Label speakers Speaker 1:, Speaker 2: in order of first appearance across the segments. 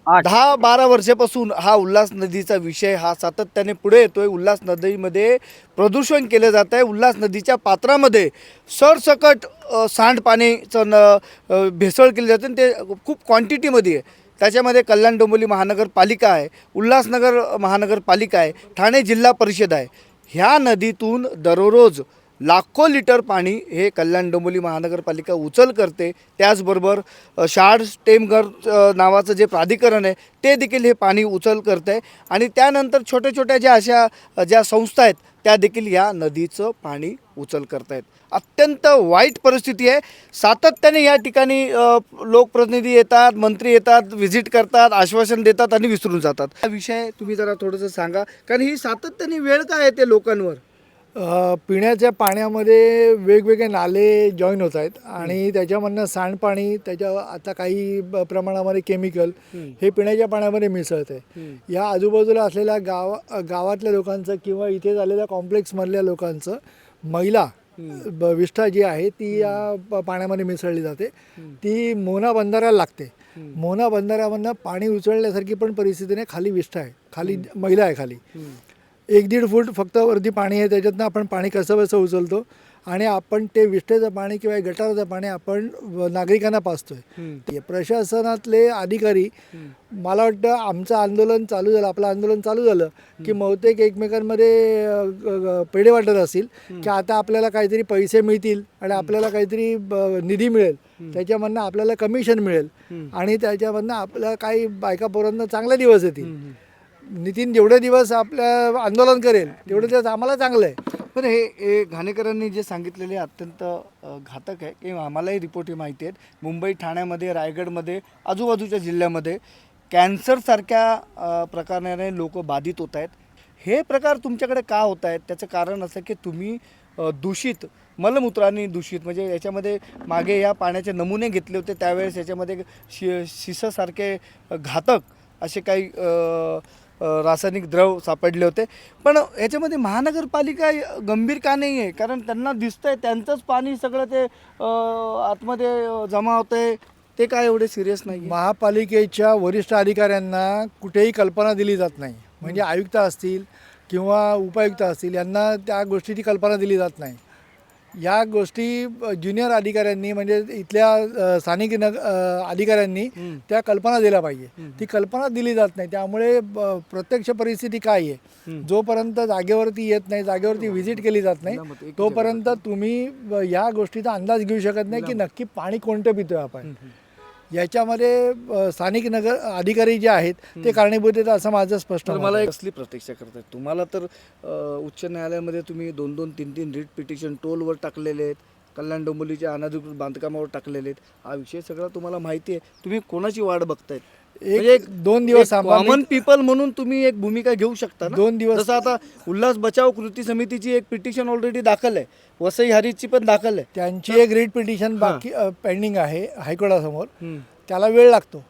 Speaker 1: 8
Speaker 2: 10-12 वर्षापासून हा उल्हास नदीचा विषय हा सातत्याने पुढे येतोय. उल्हास नदीमध्ये प्रदूषण केलं जात आहे. उल्हास नदीच्या पात्रामध्ये सरसकट सांडपाणीचं भेसळ केली जाते आणि ते खूप क्वांटिटीमध्ये आहे. त्याच्यामध्ये कल्याण डोंबिवली महानगरपालिका आहे, उल्हासनगर महानगरपालिका आहे, ठाणे जिल्हा परिषद आहे. ह्या नदीतून दररोज लाखो लिटर पाणी हे कल्याण डोंबिवली महानगरपालिका उचल करते. त्याचबरोबर शाड टेमघर नावाचं जे प्राधिकरण आहे ते देखील हे पाणी उचल करतं आहे आणि त्यानंतर छोट्या छोट्या ज्या संस्था आहेत त्या देखील या नदीचं पाणी उचल करत आहेत. अत्यंत वाईट परिस्थिती आहे. सातत्याने या ठिकाणी लोकप्रतिनिधी येतात, मंत्री येतात, व्हिजिट करतात, आश्वासन देतात आणि विसरून जातात. हा विषय तुम्ही जरा थोडंसं सांगा, कारण ही सातत्याने वेळ काय येते लोकांवर.
Speaker 3: पिण्याच्या पाण्यामध्ये वेगवेगळे नाले जॉईन होत आहेत आणि त्याच्यामधनं सांडपाणी त्याच्या आता काही प्रमाणामध्ये केमिकल हे पिण्याच्या पाण्यामध्ये मिसळत आहे. या आजूबाजूला असलेल्या गावातल्या लोकांचं किंवा इथे झालेल्या कॉम्प्लेक्समधल्या लोकांचं मैला विष्ठा जी आहे ती या पाण्यामध्ये मिसळली जाते. ती मोना बंधाऱ्याला लागते. मोना बंधाऱ्यामधनं पाणी उचलण्यासारखी पण परिस्थिती नाही. खाली विष्ठा आहे, खाली मैला आहे, खाली 1-1.5 फूट फक्त वरती पाणी आहे. त्याच्यातनं आपण पाणी कसं उचलतो आणि आपण ते विष्ठेचं पाणी किंवा गटाराचं पाणी आपण नागरिकांना पाजतोय. प्रशासनातले अधिकारी, मला वाटतं आमचं आंदोलन चालू झालं, आपलं आंदोलन चालू झालं की बहुतेक एकमेकांमध्ये पेढे वाटत असतील की आता आपल्याला काहीतरी पैसे मिळतील आणि आपल्याला काहीतरी निधी मिळेल, त्याच्यामधनं आपल्याला कमिशन मिळेल आणि त्याच्यामधनं आपल्याला काही बायका पोरांना चांगले दिवस येतील. नितीन जेवढे दिवस आपल्या आंदोलन करेल तेवढे दिवस आम्हाला चांगलं आहे.
Speaker 2: पण हे घाणेकरांनी जे प्रत्यंत अत्यंत घातक आहे की आम्हालाही रिपोर्ट माहिती आहेत. मुंबई, ठाण्यामध्ये, रायगडमध्ये, आजूबाजूच्या जिल्ह्यामध्ये कॅन्सरसारख्या प्रकाराने लोक बाधित होत आहेत. हे प्रकार तुमच्याकडे का होत आहेत? त्याचं कारण असं की तुम्ही दूषित मलमूत्रांनी दूषित म्हणजे याच्यामध्ये मागे या पाण्याचे नमुने घेतले होते त्यावेळेस याच्यामध्ये शिसासारखे घातक असे काही रासायनिक द्रव सापडले होते. पण याच्यामध्ये महानगरपालिका गंभीर का नाही आहे? कारण त्यांना दिसतंय त्यांचंच पाणी सगळं ते आतमध्ये जमा होतं आहे, ते काय एवढे सिरियस नाही.
Speaker 3: महापालिकेच्या वरिष्ठ अधिकाऱ्यांना कुठेही कल्पना दिली जात नाही. म्हणजे आयुक्त असतील किंवा उपायुक्त असतील यांना त्या गोष्टीची कल्पना दिली जात नाही. या गोष्टी ज्युनियर अधिकाऱ्यांनी म्हणजे इथल्या स्थानिक अधिकाऱ्यांनी त्या कल्पना दिल्या पाहिजे. ती कल्पना दिली जात नाही. त्यामुळे प्रत्यक्ष परिस्थिती काय आहे, जोपर्यंत जागेवरती येत नाही, जागेवरती व्हिजिट केली जात नाही, तोपर्यंत तुम्ही या गोष्टीचा अंदाज घेऊ शकत नाही की नक्की पाणी कोणतं पितोय आपण. याच्यामध्ये स्थानिक नगर अधिकारी जे आहेत ते कारणीभूत आहेत असं माझं स्पष्ट मत आहे.
Speaker 2: मला कसली प्रतीक्षा करताय तुम्हाला तर उच्च न्यायालयामध्ये तुम्ही 2-2, 3-3 रीट पिटिशन टोलवर टाकलेले आहेत, कल्याण डोंबिवलीच्या अनधिकृत बांधकामावर टाकलेले आहेत. हा विषय सगळा तुम्हाला माहिती आहे. तुम्ही कोणाची वाट बघतायत?
Speaker 3: एक 2 दिवस
Speaker 2: कॉमन पीपल म्हणून तुम्ही एक भूमिका घेऊ शकता ना.
Speaker 3: 2 दिवस
Speaker 2: जसं आता उल्हास बचाव कृती समितीची एक पिटिशन ऑलरेडी दाखल आहे, वसई हरीची पण दाखल आहे.
Speaker 3: त्यांची एक रीट पिटिशन बाकी पेंडिंग आहे हायकोर्टासमोर. त्याला वेळ लागतो.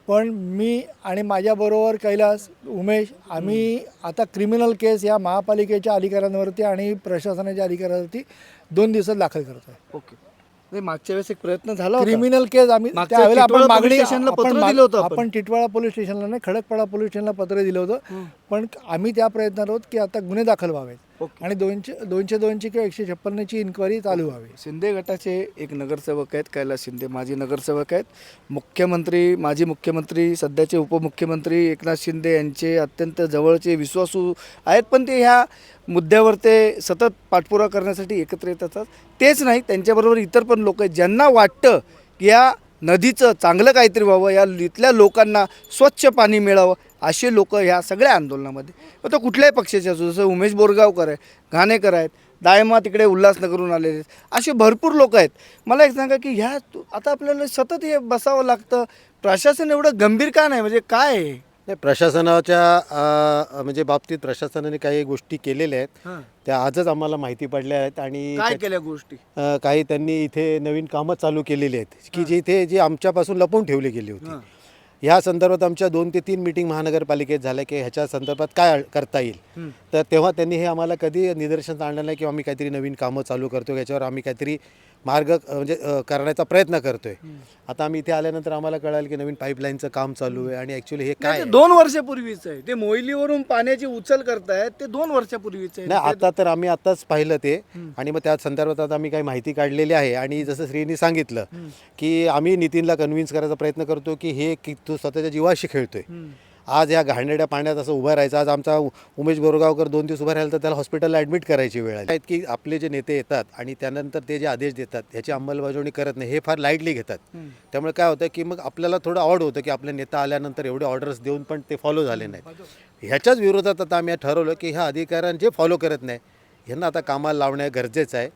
Speaker 3: पण मी आणि माझ्याबरोबर कैलास, उमेश, आम्ही आता क्रिमिनल केस या महापालिकेच्या अधिकाऱ्यांवरती आणि प्रशासनाच्या अधिकाऱ्यांवरती 2 दिवसात दाखल करतोय.
Speaker 2: ओके. नाही, मागच्या वेळेस एक प्रयत्न झाला होता.
Speaker 3: क्रिमिनल केस आम्ही
Speaker 2: मागच्या
Speaker 3: त्यावेळेला आपण
Speaker 2: टिटवाळा
Speaker 3: मागणी
Speaker 2: पोलीस स्टेशनला पत्र दिलं होतं आपण.
Speaker 3: आपण टिटवाळा पोलीस स्टेशनला नाही, खडकपाडा पोलीस स्टेशनला पत्र दिलं होतं. पण आम्ही त्या प्रयत्नात आहोत की आता गुन्हे दाखल व्हावेत आणि 202ची किंवा 156ची इन्क्वायरी चालू व्हावी.
Speaker 2: शिंदे गटाचे एक नगरसेवक आहेत, कैलास शिंदे, माजी नगरसेवक आहेत. माजी मुख्यमंत्री सध्याचे उपमुख्यमंत्री एकनाथ शिंदे यांचे अत्यंत जवळचे विश्वासू आहेत. पण ते ह्या मुद्द्यावर ते सतत पाठपुरावा करण्यासाठी एकत्र येत असतात. तेच नाही, त्यांच्याबरोबर इतर पण लोक आहेत ज्यांना वाटतं की या नदीचं चांगलं काहीतरी व्हावं, या इथल्या लोकांना स्वच्छ पाणी मिळावं. असे लोक ह्या सगळ्या आंदोलनामध्ये, आता कुठल्याही पक्षाचे असो, जसं उमेश बोरगावकर आहे, घाणेकर आहेत, दायमा तिकडे उल्हासनगरहून आलेले आहेत, असे भरपूर लोक आहेत. मला एक सांगा की ह्या आता आपल्याला सतत हे बसावं लागतं. प्रशासन एवढं गंभीर का नाही? म्हणजे काय आहे?
Speaker 1: प्रशासनाच्या म्हणजे बाबतीत प्रशासनाने काही गोष्टी केलेल्या आहेत, त्या आजच आम्हाला माहिती पडल्या आहेत. आणि
Speaker 2: काय केल्या गोष्टी?
Speaker 1: काही त्यांनी इथे नवीन कामं चालू केलेली आहेत की जी आमच्यापासून लपवून ठेवली गेली होती. ह्या संदर्भात आमच्या 2 ते 3 मीटिंग महानगरपालिकेत झाल्या की ह्याच्या संदर्भात काय करता येईल. तर तेव्हा त्यांनी हे आम्हाला कधी निदर्शनास आणलं नाही किंवा आम्ही काहीतरी नवीन कामं चालू करतो, याच्यावर आम्ही काहीतरी मार्ग म्हणजे करण्याचा प्रयत्न करतोय. आता आम्ही इथे आल्यानंतर आम्हाला कळालं की नवीन पाईपलाईनचं काम चालू आहे आणि ॲक्च्युली हे काय
Speaker 2: ते
Speaker 1: आहे?
Speaker 2: 2 वर्षापूर्वीच आहे. ते मोहिलीवरून पाण्याची उचल करतायत ते 2 वर्षापूर्वीच आहे.
Speaker 1: नाही, आता तर आम्ही आत्ताच पाहिलं ते आणि मग त्या संदर्भात आता आम्ही काही माहिती काढलेली आहे. आणि जसं श्रीनी सांगितलं की आम्ही नितीनला कन्व्हिन्स करायचा प्रयत्न करतो की हे की तू स्वतःच्या जीवाशी खेळतोय. आज या घाणेरड्या पाण्यात असं उभं राहायचं. आज आमचा उमेश बोरगावकर 2 दिवस उभं राहिला तर त्याला हॉस्पिटलला ॲडमिट करायची वेळ आली. आहेत की आपले जे नेते येतात आणि त्यानंतर ते जे आदेश देतात ह्याची अंमलबजावणी करत नाही, हे फार लाईटली घेतात. त्यामुळे काय होतं की मग आपल्याला थोडं ऑड होतं की आपले नेता आल्यानंतर एवढे ऑर्डर्स देऊन पण ते फॉलो झाले नाहीत. ह्याच्याच विरोधात आता आम्ही ठरवलं की ह्या अधिकाऱ्यांना जे फॉलो करत नाही ह्यांना आता कामाला लावणं गरजेचं आहे.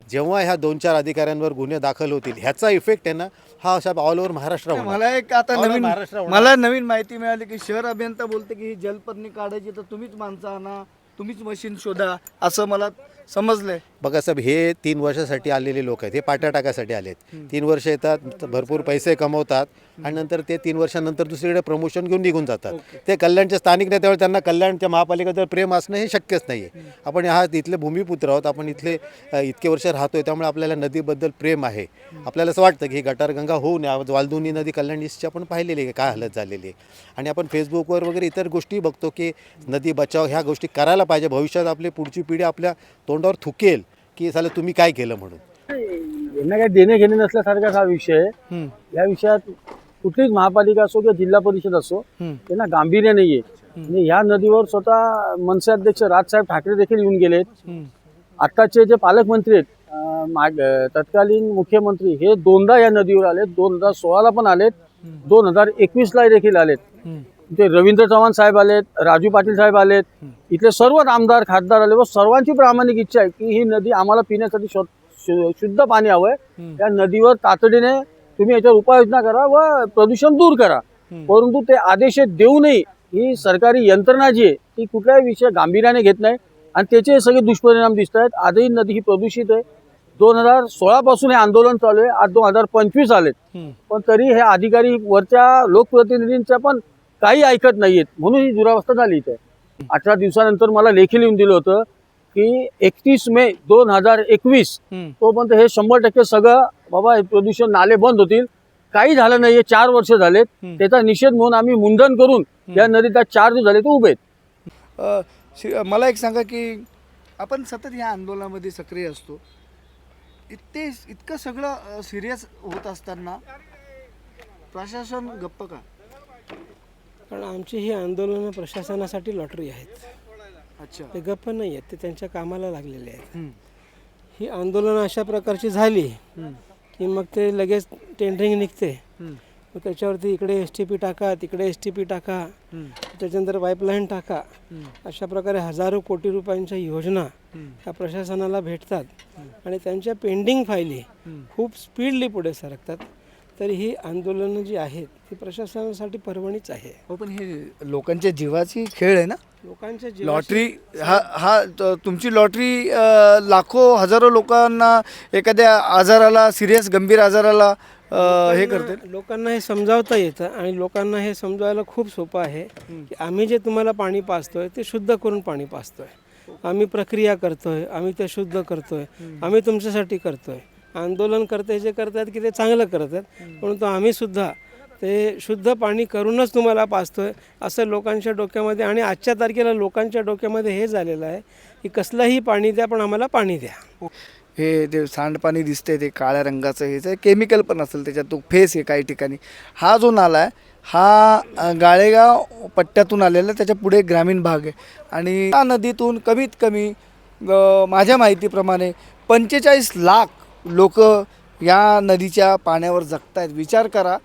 Speaker 1: जेव्हा ह्या 2-4 अधिकाऱ्यांवर गुन्हे दाखल होतील ह्याचा इफेक्ट आहे ना, हा अशा ऑल ओव्हर महाराष्ट्र होणार.
Speaker 2: मला एक आता
Speaker 1: हो ना,
Speaker 2: नवीन
Speaker 1: महाराष्ट्र होणार.
Speaker 2: मला नवीन माहिती मिळाली की शहर अभियंता बोलते की ही जलपर्णी काढायची तर तुम्हीच माणसं आणा, तुम्हीच मशीन शोधा, असं मला समजलंय.
Speaker 1: बघा साहेब, हे 3 वर्षासाठी आलेले लोक आहेत. हे पाट्या टाकासाठी आलेत. 3 वर्ष येतात, भरपूर पैसे कमवतात आणि नंतर ते 3 वर्षानंतर दुसरीकडे प्रमोशन घेऊन निघून जातात. ते कल्याणचे स्थानिक नेत्यावर त्यांना कल्याणच्या महापालिकेवर प्रेम असणं हे शक्यच नाही आहे. आपण हा इथले भूमिपुत्र आहोत. आपण इथले इतके वर्ष राहतोय, त्यामुळे आपल्याला नदीबद्दल प्रेम आहे. आपल्याला असं वाटतं की ही गटारगंगा होऊ नये. आज वालधुनी नदी कल्याण ईस्टची आपण पाहिलेली आहे काय हालत झालेली आहे. आणि आपण फेसबुकवर वगैरे इतर गोष्टी बघतो की नदी बचाव ह्या गोष्टी करायला पाहिजे. भविष्यात आपली पुढची पिढी आपल्या तोंडावर थुकेल की साले तुम्ही काय केलं म्हणून.
Speaker 4: यांना काही देणे घेणे नसल्यासारखाच हा विषय आहे. या विषयात कुठलीच महापालिका असो किंवा जिल्हा परिषद असो त्यांना गांभीर्य नाहीये. आणि ह्या नदीवर स्वतः मनसे अध्यक्ष राजसाहेब ठाकरे देखील येऊन गेलेत. आताचे जे पालकमंत्री आहेत, तत्कालीन मुख्यमंत्री, हे 2दा या नदीवर आलेत. 2016ला पण आलेत, 2021ला देखील आलेत. ते रवींद्र चव्हाण साहेब आलेत, राजू पाटील साहेब आलेत, इथले सर्व आमदार खासदार आले व सर्वांची प्रामाणिक इच्छा आहे की ही नदी आम्हाला पिण्यासाठी शुद्ध पाणी हवंय. या नदीवर तातडीने तुम्ही याच्यावर उपाययोजना करा व प्रदूषण दूर करा. परंतु ते आदेश देऊनही ही सरकारी यंत्रणा जी आहे ती कुठल्याही विषय गांभीर्याने घेत नाही आणि त्याचे सगळे दुष्परिणाम दिसत आहेत. आजही नदी ही प्रदूषित आहे. 2016 पासून हे आंदोलन चालू आहे. आज 2025 आलेत, पण तरी हे अधिकारी वरच्या लोकप्रतिनिधींच्या पण काही ऐकत नाहीयेत. म्हणून ही दुरावस्था झाली इथे. 18 दिवसानंतर मला लेखी लिहून दिलं होतं की 31 मे 2021 तोपर्यंत हे 100% सगळं बाबा हे प्रदूषण नाले बंद होतील. काही झालं नाहीये. 4 वर्ष झालेत. त्याचा निषेध म्हणून आम्ही मुंडन करून या नदीत 4 दिवस झाले ते उभे आहेत.
Speaker 2: मला एक सांगा की आपण सतत या आंदोलनामध्ये सक्रिय असतो. इतकं सगळं सिरियस होत असताना प्रशासन गप्प का?
Speaker 5: कारण आमची ही आंदोलनं प्रशासनासाठी लॉटरी आहेत.
Speaker 2: अच्छा.
Speaker 5: ते गप्प नाही आहेत, ते त्यांच्या कामाला लागलेले आहेत. ही आंदोलनं अशा प्रकारची झाली की मग ते लगेच टेंडरिंग निघते. मग त्याच्यावरती इकडे STP टाका, तिकडे STP टाका, त्याच्यानंतर पाईपलाईन टाका. अशा प्रकारे हजारो कोटी रुपयांच्या योजना ह्या प्रशासनाला भेटतात आणि त्यांच्या पेंडिंग फायली खूप स्पीडली पुढे सरकतात. तरी ही आंदोलनं जी आहेत ती प्रशासनासाठी पर्वणीच आहे.
Speaker 2: हो, पण हे लोकांच्या जीवाची खेळ आहे ना.
Speaker 5: लोकांच्या
Speaker 2: लॉटरी तुमची लॉटरी लाखो हजारो लोकांना एखाद्या आजाराला, सिरियस गंभीर आजाराला हे करते.
Speaker 5: लोकांना हे समजावता येतं आणि लोकांना हे समजावायला खूप सोपं आहे की आम्ही जे तुम्हाला पाणी पाजतोय ते शुद्ध करून पाणी पाजतोय. आम्ही प्रक्रिया करतोय, आम्ही ते शुद्ध करतोय, आम्ही तुमच्यासाठी करतोय. आंदोलन करते जे करतात की ते चांगलं करत आहेत, परंतु आम्ही सुद्धा ते शुद्ध पाणी करूनच तुम्हाला पाजतोय असं लोकांच्या डोक्यामध्ये. आणि आजच्या तारखेला लोकांच्या डोक्यामध्ये हे झालेलं आहे की कसलंही पाणी द्या पण आम्हाला पाणी द्या.
Speaker 2: हे ते सांडपाणी दिसतंय ते काळ्या रंगाचं, हे केमिकल पण असेल त्याच्यात, तो फेस आहे काही ठिकाणी. हा जो नाला आहे हा गाळेगाव पट्ट्यातून आलेला, त्याच्या पुढे ग्रामीण भाग आहे. आणि या नदीतून कमीत कमी माझ्या माहितीप्रमाणे 45 लाख लोक या नदीच्या पाण्यावर जगत आहेत. विचार करा,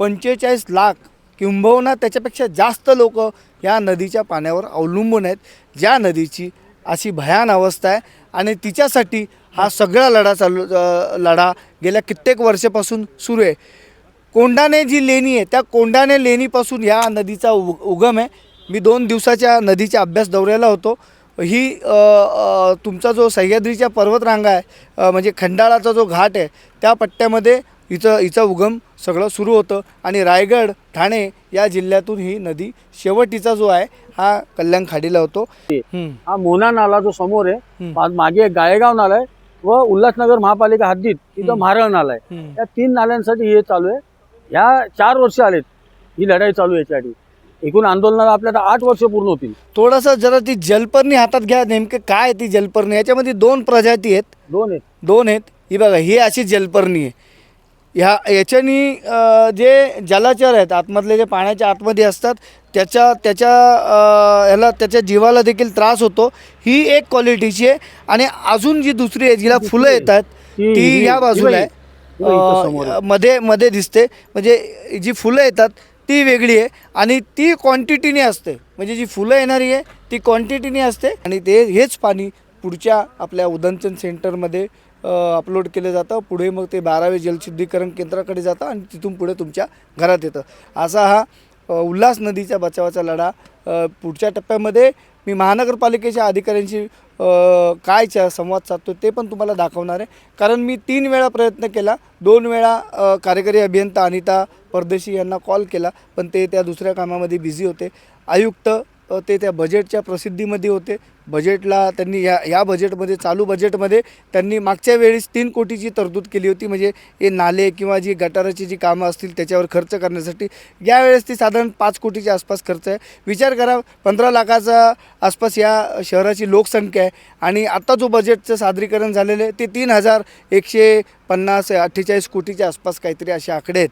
Speaker 2: 45 लाख किंबहुना त्याच्यापेक्षा जास्त लोक या नदीच्या पाण्यावर अवलंबून आहेत. ज्या नदीची अशी भयान अवस्था आहे आणि तिच्यासाठी हा सगळा लढा गेल्या कित्येक वर्षापासून सुरू आहे. कोंढाणे जी लेणी आहे त्या कोंढाणे लेणीपासून या नदीचा उगम आहे. मी 2 दिवसाच्या नदीच्या अभ्यास दौऱ्याला होतो. ही तुमचा जो सह्याद्रीच्या पर्वतरांगा आहे, म्हणजे खंडाळाचा जो घाट आहे त्या पट्ट्यामध्ये हिचा उगम सगळं सुरू होतं. आणि रायगड, ठाणे या जिल्ह्यातून ही नदी शेवटीचा जो आहे हा कल्याण खाडीला होतो.
Speaker 4: हा मोना नाला जो समोर आहे, मागे एक गाळेगाव नाला आहे, व उल्हासनगर महापालिका हद्दीत तिथं म्हारळ नाला आहे. या 3 नाल्यांसाठी हे चालू आहे. ह्या 4 वर्ष आलेत ही लढाई चालू आहे याच्यासाठी. एकूण आंदोलनाला आपल्याला 8 वर्ष पूर्ण होतील.
Speaker 2: थोडंसं जरा ती जलपर्णी हातात घ्या, नेमकं काय आहे ती जलपर्णी? याच्यामध्ये 2 प्रजाती आहेत.
Speaker 4: 2
Speaker 2: आहेत. ही बघा, ही अशी जलपर्णी आहे. याच्यानी जे जलचर आहेत आतमधले, जे पाण्याच्या आतमध्ये असतात, त्याच्या जीवाला देखील त्रास होतो. ही एक क्वालिटीची आहे. आणि अजून जी दुसरी आहे, जिला फुलं येतात, ती या बाजूला आहे, मध्ये दिसते. म्हणजे जी फुलं येतात ती वेगळी आहे आणि ती क्वांटिटीने असते. म्हणजे जी फुलं येणारी आहे ती क्वांटिटीने असते. आणि हेच पाणी पुढच्या आपल्या उदंचन सेंटरमध्ये अपलोड केलं जातं. पुढे मग ते 12वे जलशुद्धीकरण केंद्राकडे जातं आणि तिथून पुढे तुमच्या घरात येतं. असा हा उल्हास नदीच्या बचावाचा लढा. पुढच्या टप्प्यामध्ये मी महानगरपालिकेच्या अधिकाऱ्यांशी काय संवाद साधतो ते पण तुम्हाला दाखवणार आहे. कारण मी 3 वेळा प्रयत्न केला. 2 वेळा कार्यकारी अभियंता अनिता परदेशी यांना कॉल केला, पण ते त्या दुसऱ्या कामामध्ये बिझी होते. आयुक्त ते त्या बजेटच्या प्रसिद्धीमध्ये होते. बजेटला त्यांनी या बजेटमध्ये, चालू बजेटमध्ये त्यांनी मागच्या वेळेस 3 कोटीची तरतूद केली होती. म्हणजे हे नाले किंवा जी गटाराची जी कामं असतील त्याच्यावर खर्च करण्यासाठी. यावेळेस ती साधारण 5 कोटीच्या आसपास खर्च आहे. विचार करा, 15 लाखाचा आसपास या शहराची लोकसंख्या आहे. आणि आता जो बजेटचं सादरीकरण झालेलं आहे ते 3,150-48 कोटीच्या आसपास काहीतरी असे आकडे आहेत.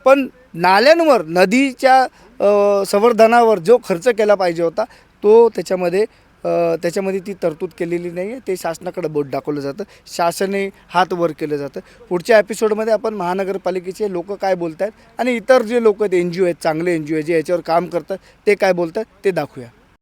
Speaker 2: पण नाल्यांवर, नदीच्या संवर्धनावर जो खर्च केला पाहिजे होता तो त्याच्यामध्ये ती तरतूद केलेली नाही आहे. ते शासनाकडे बोट दाखवलं जातं, शासनाने हात वर केलं जातं. पुढच्या एपिसोडमध्ये आपण महानगरपालिकेचे लोक काय बोलत आहेत आणि इतर जे लोक आहेत, NGO आहेत, चांगले NGO जे याच्यावर काम करतात, ते काय बोलतात ते दाखवूया.